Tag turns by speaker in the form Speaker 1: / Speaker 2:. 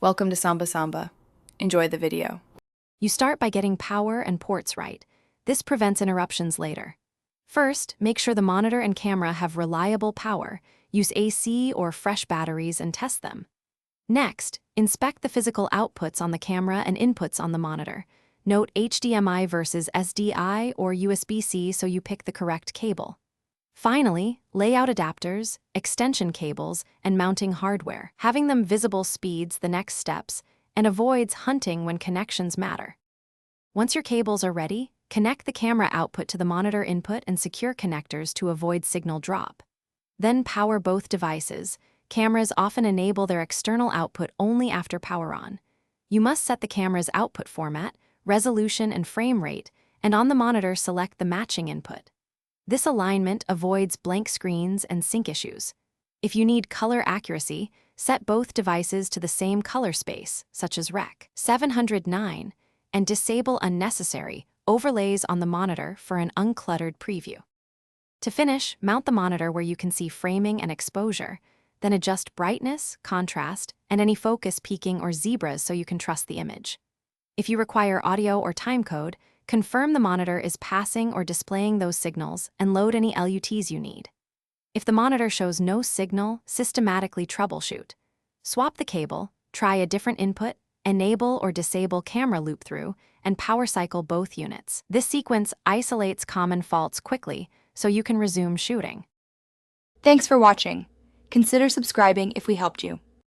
Speaker 1: Welcome to Samba Samba. Enjoy the video.
Speaker 2: You start by getting power and ports right. This prevents interruptions later. First, make sure the monitor and camera have reliable power. Use AC or fresh batteries and test them. Next, inspect the physical outputs on the camera and inputs on the monitor. Note HDMI versus SDI or USB-C so you pick the correct cable. Finally, lay out adapters, extension cables, and mounting hardware. Having them visible speeds the next steps and avoids hunting when connections matter. Once your cables are ready, connect the camera output to the monitor input and secure connectors to avoid signal drop. Then power both devices. Cameras often enable their external output only after power on. You must set the camera's output format, resolution, and frame rate, and on the monitor select the matching input. This alignment avoids blank screens and sync issues. If you need color accuracy, set both devices to the same color space, such as Rec. 709, and disable unnecessary overlays on the monitor for an uncluttered preview. To finish, mount the monitor where you can see framing and exposure, then adjust brightness, contrast, and any focus peaking or zebras so you can trust the image. If you require audio or timecode, confirm the monitor is passing or displaying those signals and load any LUTs you need. If the monitor shows no signal, systematically troubleshoot. Swap the cable, try a different input, enable or disable camera loop-through, and power cycle both units. This sequence isolates common faults quickly so you can resume shooting.
Speaker 3: Thanks for watching. Consider subscribing if we helped you.